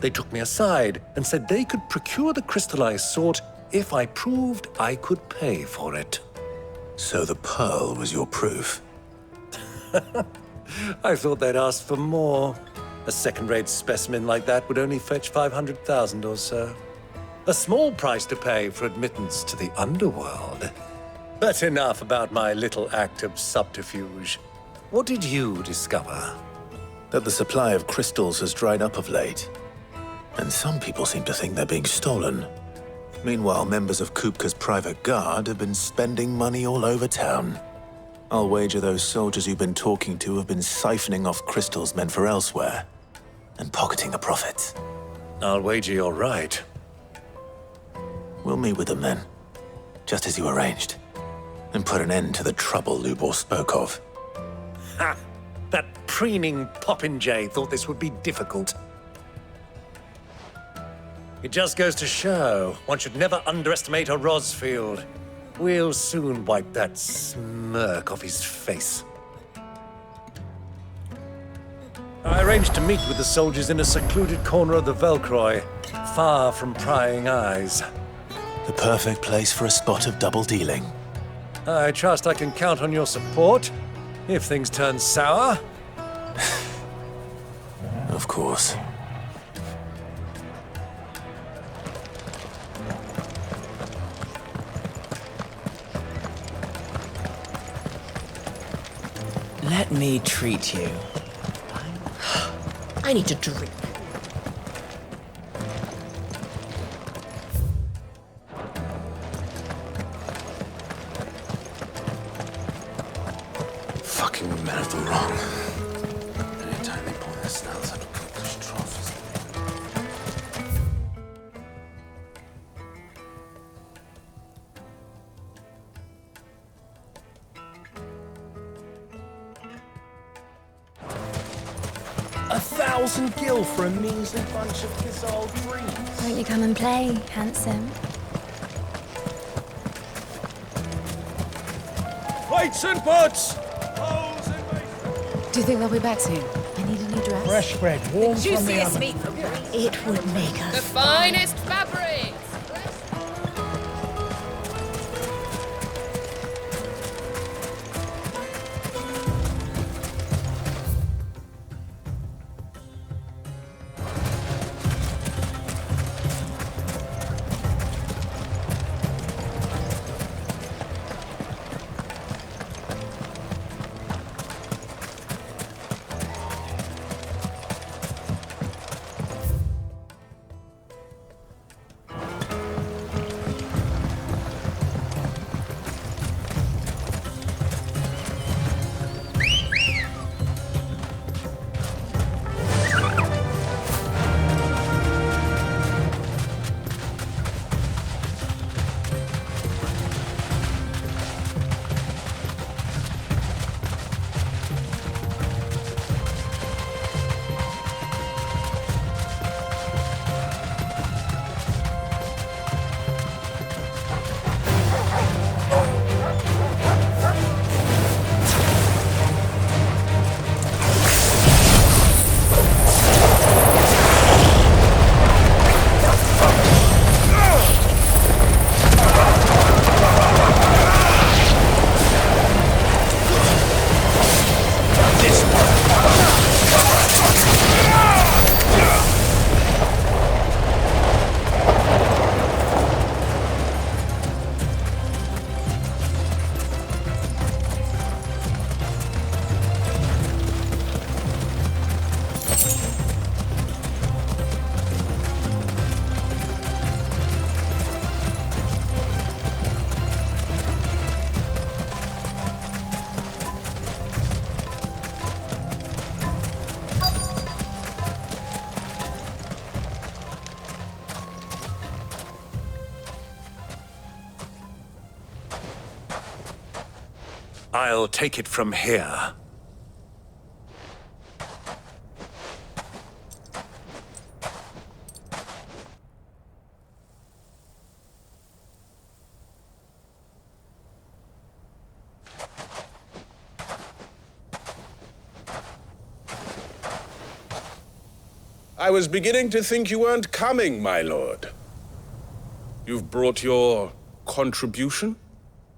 They took me aside and said they could procure the crystal I sought if I proved I could pay for it. So the pearl was your proof? I thought they'd ask for more. A second-rate specimen like that would only fetch 500,000 or so. A small price to pay for admittance to the underworld. But enough about my little act of subterfuge. What did you discover? That the supply of crystals has dried up of late. And some people seem to think they're being stolen. Meanwhile, members of Kupka's private guard have been spending money all over town. I'll wager those soldiers you've been talking to have been siphoning off crystals meant for elsewhere, and pocketing the profits. I'll wager you're right. We'll meet with them then, just as you arranged, and put an end to the trouble Lubor spoke of. Ha! That preening popinjay thought this would be difficult. It just goes to show one should never underestimate a Rosfield. We'll soon wipe that smirk off his face. I arranged to meet with the soldiers in a secluded corner of the Velcroy, far from prying eyes. The perfect place for a spot of double dealing. I trust I can count on your support if things turn sour. Of course. Let me treat you. I need to drink. Fucking men have them wrong. Anytime they pull their snouts out of Kupka's trophies. $1,000 gil for a measly bunch of Kizal trees. Won't you come and play, handsome? Plates and pots! Do you think they'll be back soon? I need a new dress. Fresh bread, warm from the Juiciest oven. meat from Greece. It would make us The finest fabrics! I'll take it from here. I was beginning to think you weren't coming, my lord. You've brought your contribution?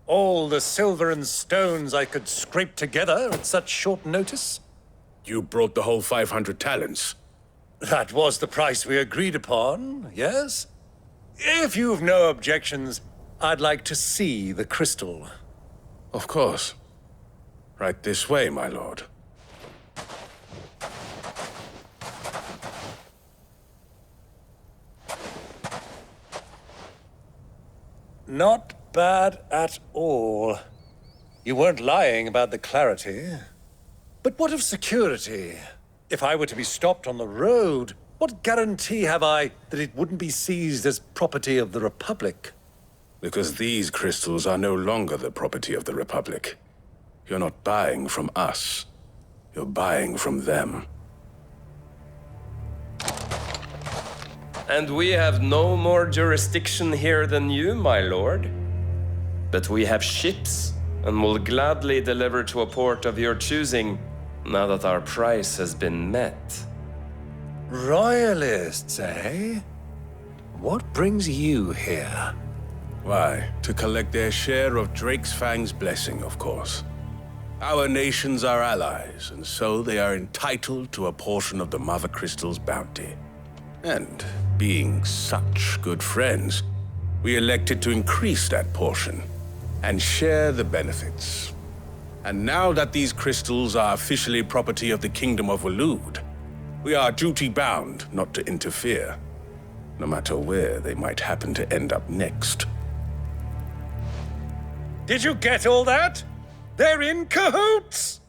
All the silver and stones I could scrape together at such short notice? You brought the whole 500 talents. That was the price we agreed upon, yes? If you've no objections, I'd like to see the crystal. Of course. Right this way, my lord. Not bad at all. You weren't lying about the clarity. But what of security? If I were to be stopped on the road, what guarantee have I that it wouldn't be seized as property of the Republic? Because these crystals are no longer the property of the Republic. You're not buying from us. You're buying from them. And we have no more jurisdiction here than you, my lord. But we have ships, and will gladly deliver to a port of your choosing, now that our price has been met. Royalists, eh? What brings you here? Why, to collect their share of Drake's Fang's blessing, of course. Our nations are allies, and so they are entitled to a portion of the Mother Crystal's bounty. And being such good friends, we elected to increase that portion and share the benefits. And now that these crystals are officially property of the Kingdom of Waloed, we are duty-bound not to interfere, no matter where they might happen to end up next. Did you get all that? They're in cahoots!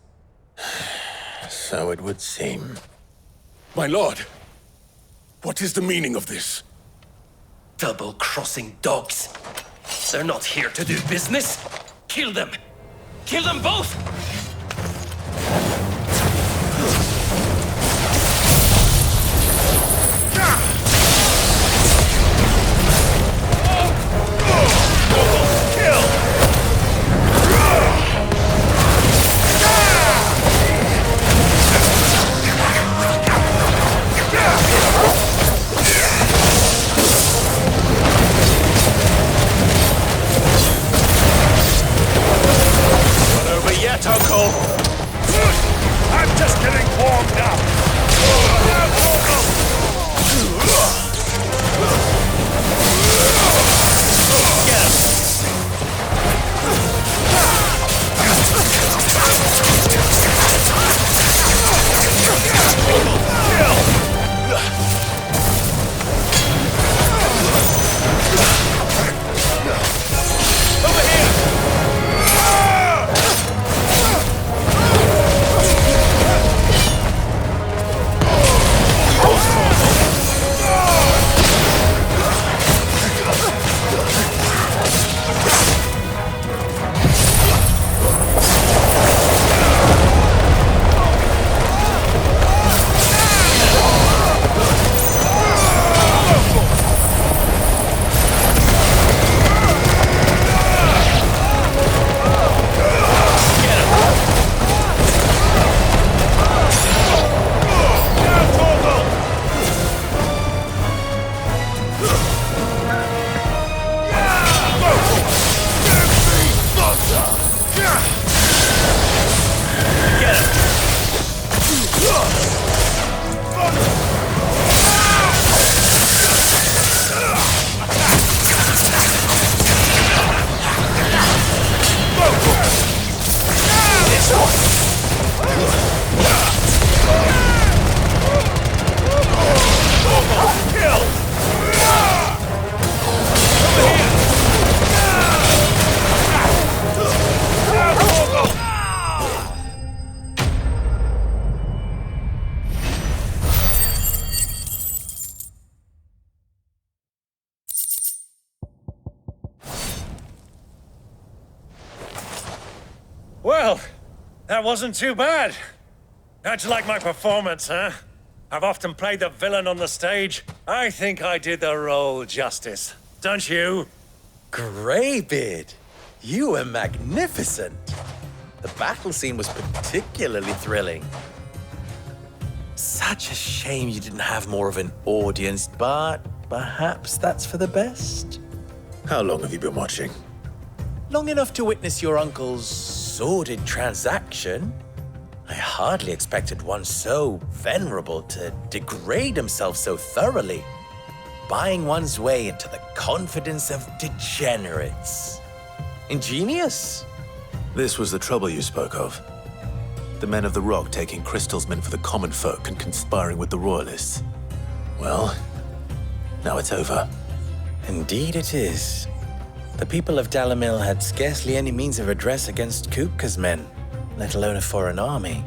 So it would seem. My lord, what is the meaning of this? Double-crossing dogs. They're not here to do business. Kill them! Kill them both! Uncle! I'm just getting warmed up! Get him! Over here! Well, that wasn't too bad. How'd you like my performance, huh? I've often played the villain on the stage. I think I did the role justice. Don't you? Greybeard, you were magnificent. The battle scene was particularly thrilling. Such a shame you didn't have more of an audience, but perhaps that's for the best. How long have you been watching? Long enough to witness your uncle's sordid transaction. I hardly expected one so venerable to degrade himself so thoroughly, buying one's way into the confidence of degenerates. Ingenious. This was the trouble you spoke of. The men of the Rock taking Crystal's men for the common folk and conspiring with the Royalists. Well, now it's over. Indeed it is. The people of Dalamil had scarcely any means of redress against Kupka's men, let alone a foreign army.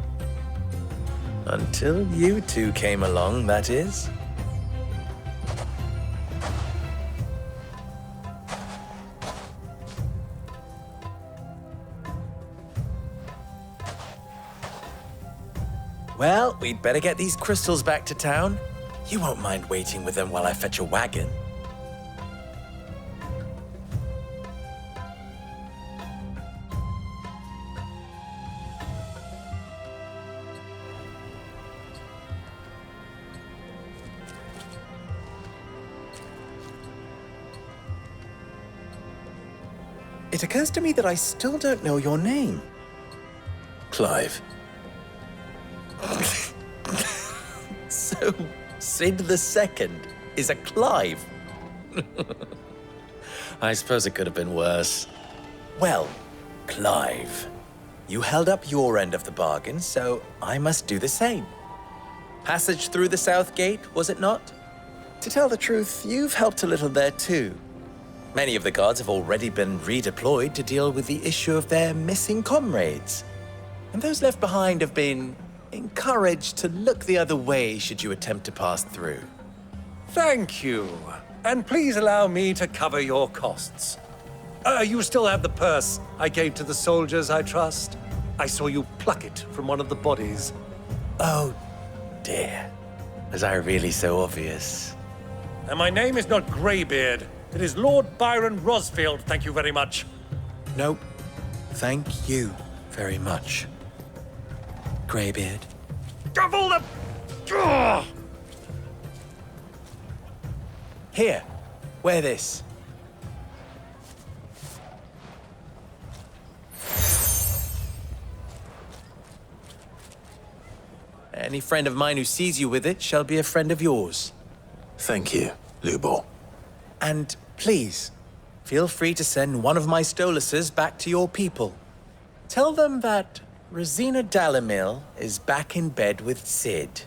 Until you two came along, that is. Well, we'd better get these crystals back to town. You won't mind waiting with them while I fetch a wagon. It occurs to me that I still don't know your name. Clive. So, Sid II is a Clive. I suppose it could have been worse. Well, Clive, you held up your end of the bargain, so I must do the same. Passage through the South Gate, was it not? To tell the truth, you've helped a little there too. Many of the guards have already been redeployed to deal with the issue of their missing comrades. And those left behind have been encouraged to look the other way should you attempt to pass through. Thank you. And please allow me to cover your costs. You still have the purse I gave to the soldiers, I trust? I saw you pluck it from one of the bodies. Oh, dear. Was I really so obvious? And my name is not Greybeard. It is Lord Byron Rosfield, thank you very much. Nope. Thank you very much. Greybeard. Double the... Ugh! Here, wear this. Any friend of mine who sees you with it shall be a friend of yours. Thank you, Lubor. And please, feel free to send one of my Stoluses back to your people. Tell them that Rosina Dalamil is back in bed with Sid.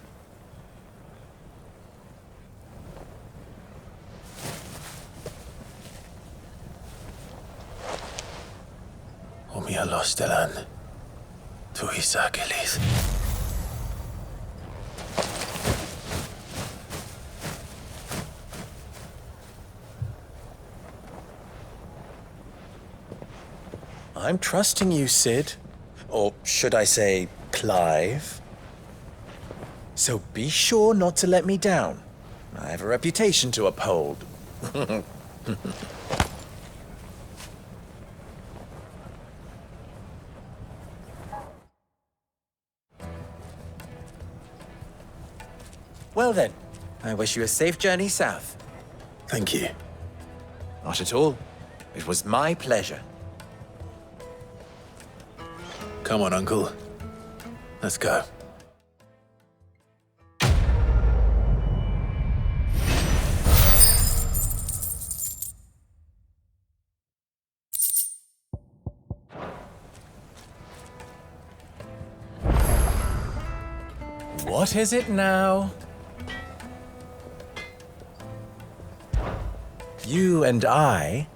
Omia Lostelan. Tu Isakelis. I'm trusting you, Sid. Or should I say, Clive? So be sure not to let me down. I have a reputation to uphold. Well then, I wish you a safe journey south. Thank you. Not at all. It was my pleasure. Come on, Uncle. Let's go. What is it now? You and I...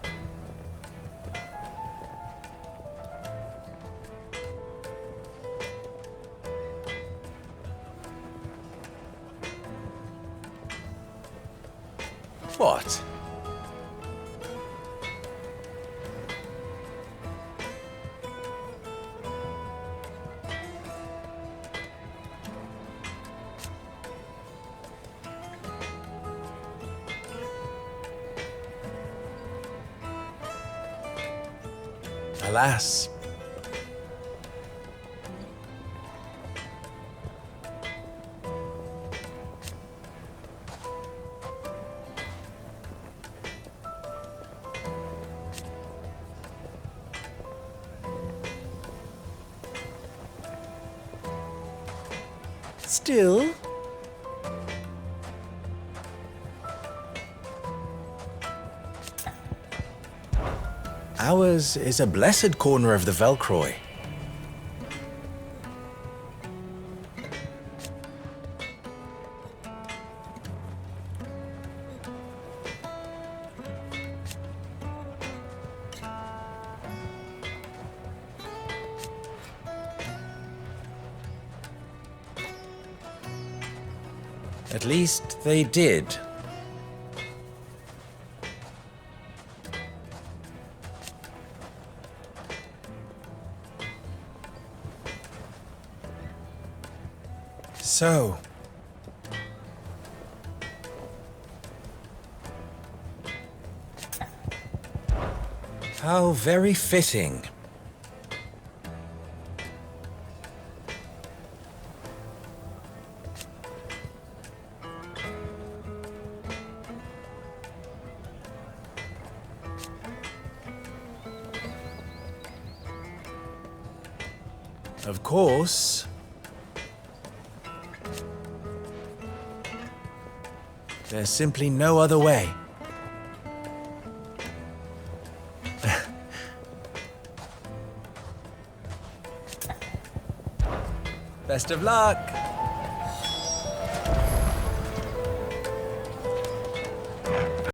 What? Alas. Still, ours is a blessed corner of the Velcroy. At least they did. So, how very fitting. Of course, there's simply no other way. Best of luck!